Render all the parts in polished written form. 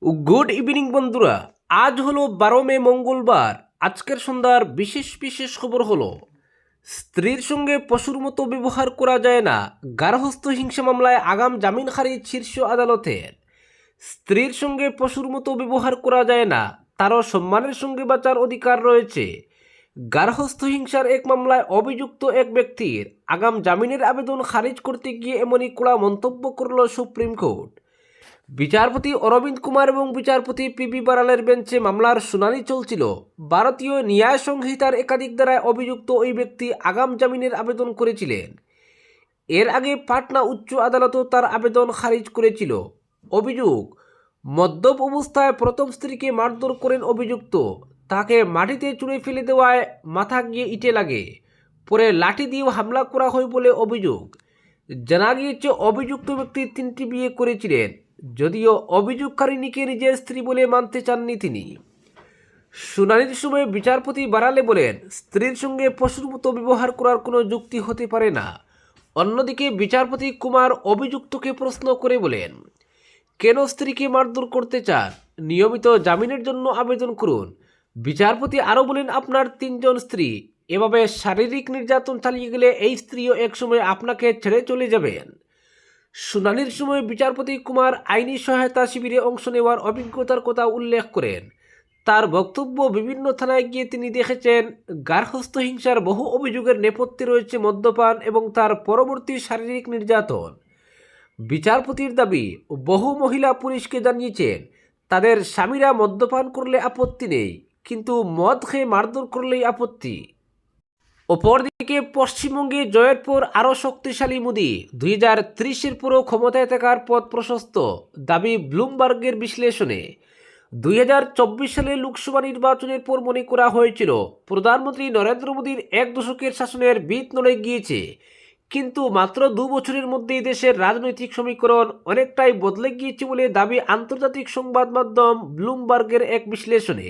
Good evening বন্ধুরা। আজ হলো 12 মে মঙ্গলবার। আজকের সন্ধ্যার বিশেষ বিশেষ খবর হলো স্ত্রীর সঙ্গে পশুর মতো ব্যবহার করা যায় না, গার্হস্থ্য হিংসা মামলায় আগাম জামিন খারিজ শীর্ষ আদালতের। স্ত্রীর সঙ্গে পশুর মতো ব্যবহার করা যায় না, তারও সম্মানের সঙ্গে বাঁচার অধিকার রয়েছে। গার্হস্থ্য হিংসার এক মামলায় অভিযুক্ত এক ব্যক্তির আগাম জামিনের আবেদন খারিজ করতে গিয়ে এমনই কড়া মন্তব্য করল সুপ্রিম কোর্ট। বিচারপতি অরবিন্দ কুমার এবং বিচারপতি পিবি বারালের বেঞ্চে মামলার শুনানি চলছিল। ভারতীয় ন্যায় সংহিতার একাধিক ধারায় অভিযুক্ত ওই ব্যক্তি আগাম জামিনের আবেদন করেছিলেন। এর আগে পাটনা উচ্চ আদালতও তার আবেদন খারিজ করেছিল। অভিযোগ, মদ্যপ অবস্থায় প্রথম স্ত্রীকে মারধর করেন অভিযুক্ত। তাকে মাটিতে চুড়ে ফেলে দেওয়ায় মাথা গিয়ে ইটে লাগে, পরে লাঠি দিয়েও হামলা করা হয় বলে অভিযোগ। জানা গিয়েছে অভিযুক্ত ব্যক্তি 3টি বিয়ে করেছিলেন, যদিও অভিযোগকারিণীকে নিজের স্ত্রী বলে মানতে চাননি তিনি। শুনানির সময় বিচারপতি বারালে বলেন, স্ত্রীর সঙ্গে পশুর মতো ব্যবহার করার কোনো যুক্তি হতে পারে না। অন্যদিকে বিচারপতি কুমার অভিযুক্তকে প্রশ্ন করে বলেন, কেন স্ত্রীকে মারধর করতে চান? নিয়মিত জামিনের জন্য আবেদন করুন। বিচারপতি আরও বলেন, আপনার 3জন স্ত্রী, এভাবে শারীরিক নির্যাতন চালিয়ে গেলে এই স্ত্রীও একসময় আপনাকে ছেড়ে চলে যাবেন। শুনানির সময় বিচারপতি কুমার আইনি সহায়তা শিবিরে অংশ নেওয়ার অভিজ্ঞতার কথা উল্লেখ করেন। তার বক্তব্য, বিভিন্ন থানায় গিয়ে তিনি দেখেছেন গার্হস্থ্য হিংসার বহু অভিযোগের নেপথ্যে রয়েছে মদ্যপান এবং তার পরবর্তী শারীরিক নির্যাতন। বিচারপতির দাবি, বহু মহিলা পুলিশকে জানিয়েছেন তাদের স্বামীরা মদ্যপান করলে আপত্তি নেই, কিন্তু মদ খেয়ে মারধর করলেই আপত্তি। অপরদিকে পশ্চিমবঙ্গে জয়ের পর আরও শক্তিশালী মোদি, 2030-এর পুরো ক্ষমতায় থাকার পথ প্রশস্ত, দাবি ব্লুমবার্গের বিশ্লেষণে। 2024 সালে লোকসভা নির্বাচনের পর মনে করা হয়েছিল প্রধানমন্ত্রী নরেন্দ্র মোদীর 1 দশকের শাসনের ভিত নড়ে গিয়েছে, কিন্তু মাত্র 2 বছরের মধ্যেই দেশের রাজনৈতিক সমীকরণ অনেকটাই বদলে গিয়েছে বলে দাবি আন্তর্জাতিক সংবাদ মাধ্যম ব্লুমবার্গের এক বিশ্লেষণে।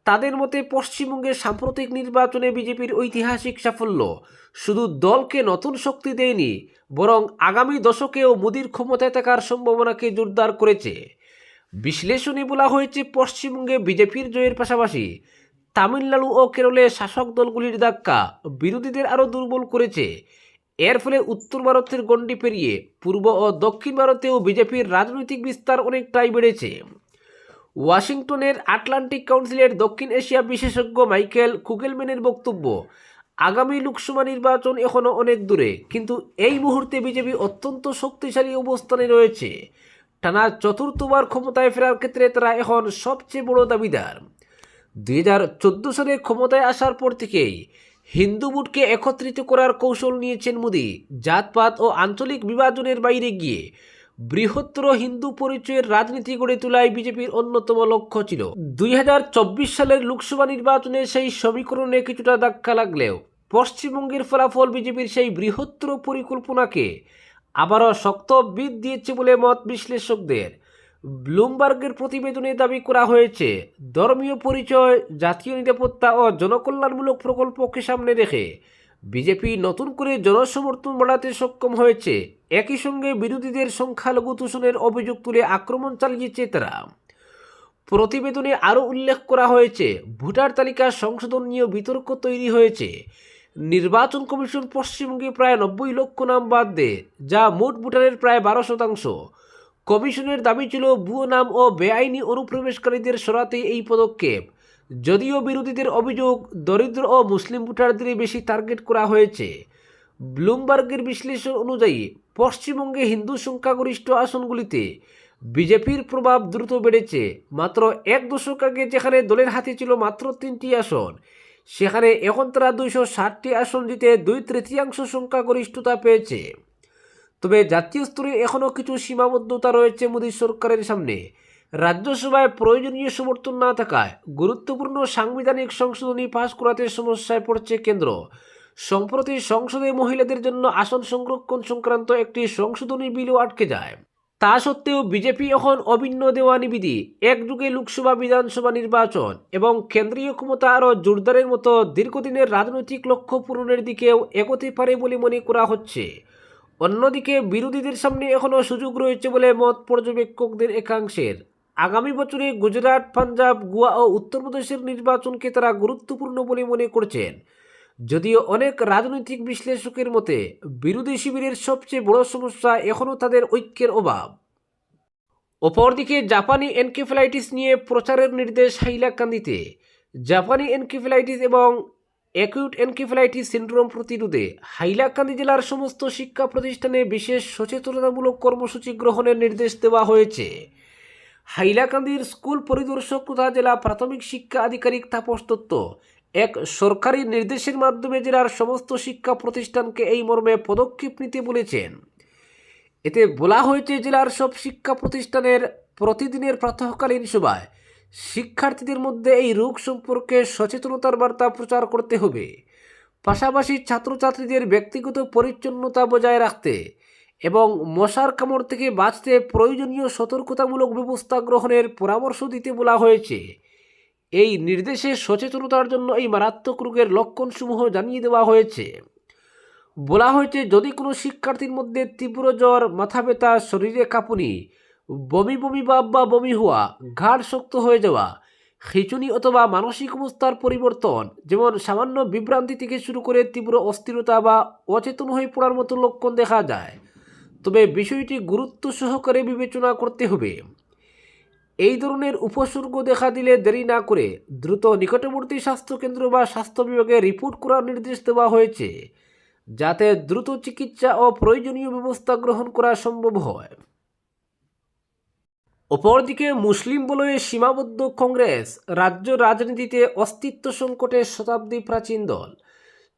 তাদের মতে পশ্চিমবঙ্গের সাম্প্রতিক নির্বাচনে বিজেপির ঐতিহাসিক সাফল্য শুধু দলকে নতুন শক্তি দেয়নি, বরং আগামী দশকেও মোদির ক্ষমতায় থাকার সম্ভাবনাকে জোরদার করেছে। বিশ্লেষণে বলা হয়েছে, পশ্চিমবঙ্গে বিজেপির জয়ের পাশাপাশি তামিলনাড়ু ও কেরলে শাসক দলগুলির ধাক্কা বিরোধীদের আরও দুর্বল করেছে। এর ফলে উত্তর ভারতের গণ্ডি পেরিয়ে পূর্ব ও দক্ষিণ ভারতেও বিজেপির রাজনৈতিক বিস্তার অনেকটাই বেড়েছে। ওয়াশিংটনের আটলান্টিক কাউন্সিলের দক্ষিণ এশিয়া বিশেষজ্ঞ মাইকেল কুগেলম্যানের বক্তব্য, আগামী লোকসভা নির্বাচন এখনও অনেক দূরে, কিন্তু এই মুহূর্তে বিজেপি অত্যন্ত শক্তিশালী অবস্থানে রয়েছে। টানা 4র্থবার ক্ষমতায় ফেরার ক্ষেত্রে তারা এখন সবচেয়ে বড় দাবিদার। 2014 সালে ক্ষমতায় আসার পর থেকেই হিন্দু ভোটকে একত্রিত করার কৌশল নিয়েছেন মোদি। জাতপাত ও আঞ্চলিক বিভাজনের বাইরে গিয়ে বৃহত্তর হিন্দু পরিচয়ের রাজনীতি গড়ে তোলাই বিজেপির অন্যতম লক্ষ্য ছিল। 2024 সালের লোকসভা নির্বাচনে সেই সমীকরণে কিছুটা ধাক্কা লাগলেও পশ্চিমবঙ্গের ফলাফল বিজেপির সেই বৃহত্তর পরিকল্পনাকে আবারও শক্ত বিঁধ দিয়েছে বলে মত বিশ্লেষকদের। ব্লুমবার্গের প্রতিবেদনে দাবি করা হয়েছে, ধর্মীয় পরিচয়, জাতীয় নিরাপত্তা ও জনকল্যাণমূলক প্রকল্পকে সামনে রেখে বিজেপি নতুন করে জনসমর্থন বাড়াতে সক্ষম হয়েছে। একই সঙ্গে বিরোধীদের সংখ্যালঘু তোষণের অভিযোগ তুলে আক্রমণ চালিয়েছে তারা। প্রতিবেদনে আরও উল্লেখ করা হয়েছে, ভোটার তালিকা সংশোধন নিয়ে বিতর্ক তৈরি হয়েছে। নির্বাচন কমিশন পশ্চিমবঙ্গে প্রায় 90 লক্ষ নাম বাদ দেয়, যা মোট ভোটারের প্রায় 12%। কমিশনের দাবি ছিল ভুয়ো নাম ও বেআইনি অনুপ্রবেশকারীদের সরাতে এই পদক্ষেপ। যদিও বিরোধীদের অভিযোগ, দরিদ্র ও মুসলিম ভোটারদের বেশি টার্গেট করা হয়েছে। ব্লুমবার্গের বিশ্লেষণ অনুযায়ী পশ্চিমবঙ্গে হিন্দু সংখ্যাগরিষ্ঠ আসনগুলিতে বিজেপির প্রভাব দ্রুত বেড়েছে। মাত্র 1 দশক আগে যেখানে দলের হাতে ছিল মাত্র 3টি আসন, সেখানে এখন তারা 260টি আসন জিতে 2/3 সংখ্যাগরিষ্ঠতা পেয়েছে। তবে জাতীয় স্তরে এখনও কিছু সীমাবদ্ধতা রয়েছে মোদী সরকারের সামনে। রাজ্যসভায় প্রয়োজনীয় সমর্থন না থাকায় গুরুত্বপূর্ণ সাংবিধানিক সংশোধনী পাশ করাতে সমস্যায় পড়ছে কেন্দ্র। সম্প্রতি সংসদে মহিলাদের জন্য আসন সংরক্ষণ সংক্রান্ত একটি সংশোধনী বিলও আটকে যায়। তা সত্ত্বেও বিজেপি এখন অভিন্ন দেওয়ানি বিধি, একযুগে লোকসভা বিধানসভা নির্বাচন এবং কেন্দ্রীয় ক্ষমতা আরও জোরদারের মতো দীর্ঘদিনের রাজনৈতিক লক্ষ্য পূরণের দিকেও এগোতে পারে বলে মনে করা হচ্ছে। অন্যদিকে বিরোধীদের সামনে এখনও সুযোগ রয়েছে বলে মত পর্যবেক্ষকদের একাংশের। আগামী বছরে গুজরাট, পাঞ্জাব, গোয়া ও উত্তরপ্রদেশের নির্বাচনকে তারা গুরুত্বপূর্ণ বলে মনে করছেন। যদিও অনেক রাজনৈতিক বিশ্লেষকের মতে বিরোধী শিবিরের সবচেয়ে বড় সমস্যা এখনও তাদের ঐক্যের অভাব। অপরদিকে জাপানি এনকেফেলাইটিস নিয়ে প্রচারের নির্দেশ হাইলাকান্দিতে। জাপানি এনকেফেলাইটিস এবং অ্যাকিউট এনকেফেলাইটিস সিন্ড্রোম প্রতিরোধে হাইলাকান্দি জেলার সমস্ত শিক্ষা প্রতিষ্ঠানে বিশেষ সচেতনতামূলক কর্মসূচি গ্রহণের নির্দেশ দেওয়া হয়েছে। হাইলাকান্দির স্কুল পরিদর্শক তথা জেলা প্রাথমিক শিক্ষা আধিকারিক তাপস দত্ত এক সরকারি নির্দেশের মাধ্যমে জেলার সমস্ত শিক্ষা প্রতিষ্ঠানকে এই মর্মে পদক্ষেপ নিতে বলেছেন। এতে বলা হয়েছে, জেলার সব শিক্ষা প্রতিষ্ঠানের প্রতিদিনের প্রাতঃকালীন সভায় শিক্ষার্থীদের মধ্যে এই রোগ সম্পর্কে সচেতনতার বার্তা প্রচার করতে হবে। পাশাপাশি ছাত্রছাত্রীদের ব্যক্তিগত পরিচ্ছন্নতা বজায় রাখতে এবং মশার কামড় থেকে বাঁচতে প্রয়োজনীয় সতর্কতামূলক ব্যবস্থা গ্রহণের পরামর্শ দিতে বলা হয়েছে। এই নির্দেশে সচেতনতার জন্য এই মারাত্মক রোগের লক্ষণসমূহ জানিয়ে দেওয়া হয়েছে। বলা হয়েছে, যদি কোনো শিক্ষার্থীর মধ্যে তীব্র জ্বর, মাথা ব্যথা, শরীরে কাঁপুনি, বমি বমি ভাব বা বমি হওয়া, ঘাড় শক্ত হয়ে যাওয়া, খিঁচুনি অথবা মানসিক অবস্থার পরিবর্তন, যেমন সামান্য বিভ্রান্তি থেকে শুরু করে তীব্র অস্থিরতা বা অচেতন হয়ে পড়ার মতো লক্ষণ দেখা যায়, তবে বিষয়টি গুরুত্ব সহকারে বিবেচনা করতে হবে। এই ধরনের উপসর্গ দেখা দিলে দেরি না করে দ্রুত নিকটবর্তী স্বাস্থ্যকেন্দ্র বা স্বাস্থ্য বিভাগে রিপোর্ট করার নির্দেশ দেওয়া হয়েছে, যাতে দ্রুত চিকিৎসা ও প্রয়োজনীয় ব্যবস্থা গ্রহণ করা সম্ভব হয়। অপরদিকে মুসলিম বলয়ে সীমাবদ্ধ কংগ্রেস রাজ্য রাজনীতিতে অস্তিত্ব সংকটের শতাব্দী প্রাচীন দল।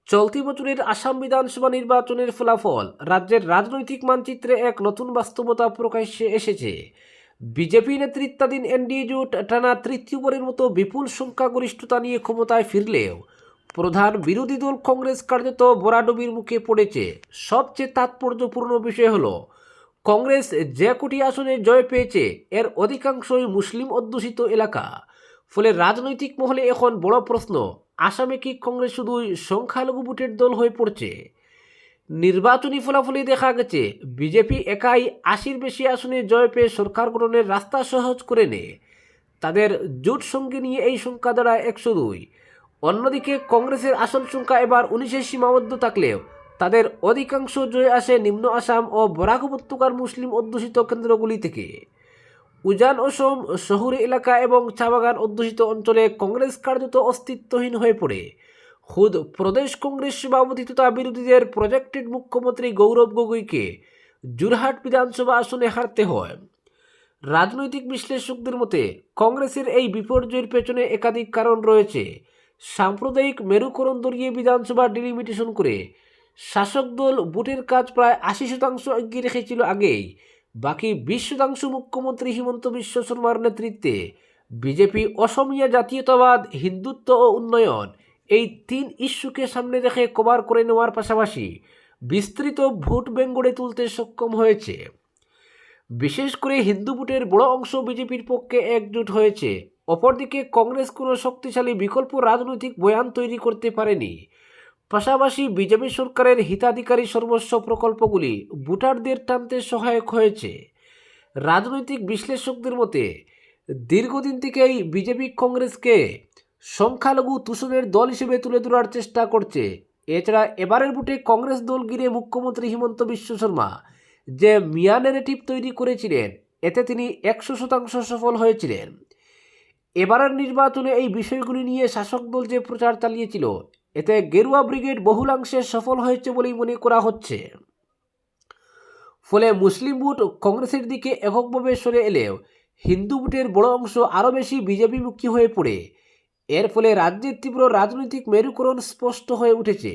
চলতি বছরের আসাম বিধানসভা নির্বাচনের ফলাফল রাজ্যের রাজনৈতিক মানচিত্রে এক নতুন বাস্তবতা প্রকাশ্যে এসেছে। বিজেপি নেতৃত্বাধীন এনডিএ জোট টানা তৃতীয়বারের মতো বিপুল সংখ্যাগরিষ্ঠতা নিয়ে ক্ষমতায় ফিরলেও প্রধান বিরোধী দল কংগ্রেস কার্যত ভরাডুবির মুখে পড়েছে। সবচেয়ে তাৎপর্যপূর্ণ বিষয় হলো, কংগ্রেস যে কোটি আসনে জয় পেয়েছে এর অধিকাংশই মুসলিম অধ্যুষিত এলাকা। ফলে রাজনৈতিক মহলে এখন বড় প্রশ্ন, আসামে কি কংগ্রেস শুধুই সংখ্যালঘু ভোটের দল হয়ে পড়ছে? নির্বাচনী ফলাফলে দেখা গেছে, বিজেপি একাই ৮০-র বেশি আসনে জয় পেয়ে সরকার গঠনের রাস্তা সহজ করে নেয়। তাদের জোট সঙ্গে নিয়ে এই সংখ্যা দাঁড়ায় ১০২। অন্যদিকে কংগ্রেসের আসন সংখ্যা এবার ১৯-এ সীমাবদ্ধ থাকলেও তাদের অধিকাংশ জয় আসে নিম্ন আসাম ও বরাক উপত্যকার মুসলিম অধ্যুষিত কেন্দ্রগুলি থেকে। উজান অসম, শহুরে এলাকা এবং চা বাগান অধ্যুষিত অঞ্চলে কংগ্রেস কার্যত অস্তিত্বহীন হয়ে পড়ে। খুদ প্রদেশ কংগ্রেস সভাপতি তথা বিরোধীদের প্রজেক্টেড মুখ্যমন্ত্রী গৌরব গগৈকে যোরহাট বিধানসভা আসনে হারতে হয়। রাজনৈতিক বিশ্লেষকদের মতে কংগ্রেসের এই বিপর্যয়ের পেছনে একাধিক কারণ রয়েছে। সাম্প্রদায়িক মেরুকরণ দরিয়ে বিধানসভা ডিলিমিটেশন করে শাসক দল ভোটের কাজ প্রায় ৮০% এগিয়ে রেখেছিল আগেই। বাকি ২০% মুখ্যমন্ত্রী হিমন্ত বিশ্ব শর্মার নেতৃত্বে বিজেপি অসমীয়া জাতীয়তাবাদ, হিন্দুত্ব ও উন্নয়ন এই ৩ ইস্যুকে সামনে রেখে কভার করে নেওয়ার পাশাপাশি বিস্তৃত ভোট ব্যাংক গড়ে তুলতে সক্ষম হয়েছে। বিশেষ করে হিন্দু ভোটের বড় অংশ বিজেপির পক্ষে একজোট হয়েছে। অপরদিকে কংগ্রেস কোনো শক্তিশালী বিকল্প রাজনৈতিক বয়ান তৈরি করতে পারেনি। পাশাপাশি বিজেপি সরকারের হিতাধিকারী সর্বস্ব প্রকল্পগুলি ভোটারদের টানতে সহায়ক হয়েছে। রাজনৈতিক বিশ্লেষকদের মতে দীর্ঘদিন থেকেই বিজেপি কংগ্রেসকে সংখ্যালঘু তুষণের দল হিসেবে তুলে ধরার চেষ্টা করছে। এছাড়া এবারের ভোটে কংগ্রেস দল ঘিরে মুখ্যমন্ত্রী হিমন্ত বিশ্ব শর্মা যে মিয়া ন্যারেটিভ তৈরি করেছিলেন, এতে তিনি ১০০% সফল হয়েছিলেন। এবারের নির্বাচনে এই বিষয়গুলি নিয়ে শাসক দল যে প্রচার চালিয়েছিল, এতে গেরুয়া ব্রিগেড বহুলাংশে সফল হয়েছে বলেই মনে করা হচ্ছে। ফলে মুসলিম ভোট কংগ্রেসের দিকে এককভাবে সরে এলেও হিন্দু ভোটের বড় অংশ আরও বেশি বিজেপিমুখী হয়ে পড়ে। এর ফলে রাজ্যের তীব্র রাজনৈতিক মেরুকরণ স্পষ্ট হয়ে উঠেছে।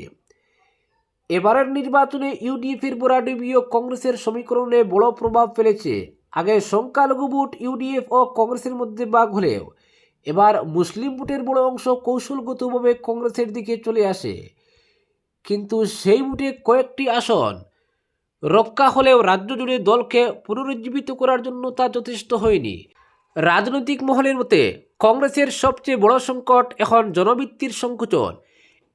এবারের নির্বাচনে ইউডিএফের ভরাডুবিও কংগ্রেসের সমীকরণে বড় প্রভাব ফেলেছে। আগে সংখ্যালঘু ভোট ইউডিএফ ও কংগ্রেসের মধ্যে ভাগ হলেও এবার মুসলিম ভোটের বড় অংশ কৌশলগতভাবে কংগ্রেসের দিকে চলে আসে। কিন্তু সেই ভোটে কয়েকটি আসন রক্ষা হলেও রাজ্য জুড়ে দলকে পুনরুজ্জীবিত করার জন্য তা যথেষ্ট হয়নি। রাজনৈতিক মহলের মতে কংগ্রেসের সবচেয়ে বড় সংকট এখন জনভিত্তির সংকুচন।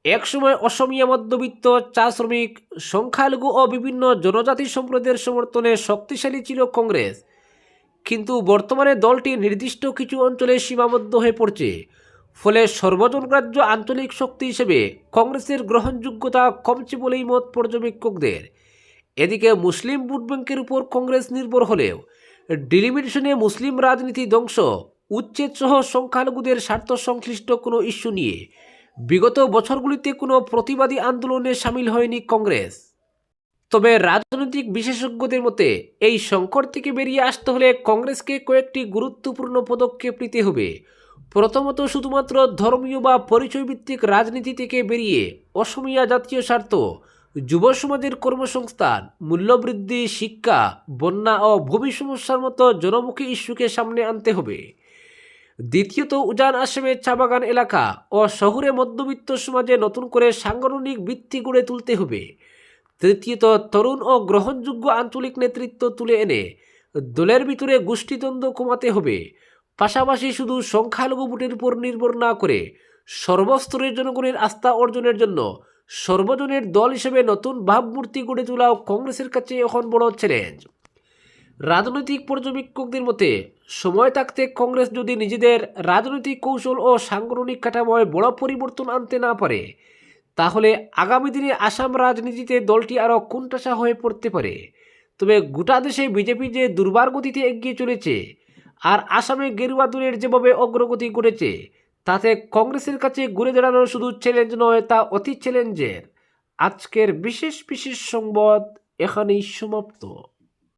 একসময় অসমীয়া, মধ্যবিত্ত, চা শ্রমিক, সংখ্যালঘু ও বিভিন্ন জনজাতি সম্প্রদায়ের সমর্থনে শক্তিশালী ছিল কংগ্রেস। কিন্তু বর্তমানে দলটি নির্দিষ্ট কিছু অঞ্চলে সীমাবদ্ধ হয়ে পড়ছে, ফলে সর্বজনগ্রাহ্য আঞ্চলিক শক্তি হিসেবে কংগ্রেসের গ্রহণযোগ্যতা কমছে বলেই মত পর্যবেক্ষকদের। এদিকে মুসলিম ভোট ব্যাংকের উপর কংগ্রেস নির্ভর হলেও ডিলিমিটেশনে মুসলিম রাজনীতি ধ্বংস, উচ্ছেদ সহ সংখ্যালঘুদের স্বার্থ সংশ্লিষ্ট কোনো ইস্যু নিয়ে বিগত বছরগুলিতে কোনো প্রতিবাদী আন্দোলনে সামিল হয়নি কংগ্রেস। তবে রাজনৈতিক বিশেষজ্ঞদের মতে এই সংকট থেকে বেরিয়ে আসতে হলে কংগ্রেসকে কয়েকটি গুরুত্বপূর্ণ পদক্ষেপ নিতে হবে। প্রথমত, শুধুমাত্র ধর্মীয় বা পরিচয়ভিত্তিক রাজনীতি থেকে বেরিয়ে অসমীয়া জাতীয় স্বার্থ, যুব সমাজের কর্মসংস্থান, মূল্যবৃদ্ধি, শিক্ষা, বন্যা ও ভূমি সমস্যার মতো জনমুখী ইস্যুকে সামনে আনতে হবে। দ্বিতীয়ত, উজান আসামের চা বাগান এলাকা ও শহুরে মধ্যবিত্ত সমাজে নতুন করে সাংগঠনিক ভিত্তি গড়ে তুলতে হবে। তৃতীয়ত, তরুণ ও গ্রহণযোগ্য আঞ্চলিক নেতৃত্ব তুলে এনে দলের ভিতরে গোষ্ঠীদ্বন্দ্ব কমাতে হবে। পাশাপাশি শুধু সংখ্যালঘু ভোটের উপর নির্ভর না করে সর্বস্তরের জনগণের আস্থা অর্জনের জন্য সর্বজনের দল হিসেবে নতুন ভাবমূর্তি গড়ে তোলাও কংগ্রেসের কাছে এখন বড় চ্যালেঞ্জ। রাজনৈতিক পর্যবেক্ষকদের মতে সময় থাকতে কংগ্রেস যদি নিজেদের রাজনৈতিক কৌশল ও সাংগঠনিক কাঠামোয় বড় পরিবর্তন আনতে না পারে, তাহলে আগামী দিনে আসাম রাজনীতিতে দলটি আরও কোণঠাসা হয়ে পড়তে পারে। তবে গোটা দেশে বিজেপি যে দুর্বার গতিতে এগিয়ে চলেছে আর আসামে গেরুয়া দলের যেভাবে অগ্রগতি ঘটেছে, তাতে কংগ্রেসের কাছে ঘুরে দাঁড়ানো শুধু চ্যালেঞ্জ নয়, তা অতি চ্যালেঞ্জের। আজকের বিশেষ সংবাদ এখানেই সমাপ্ত।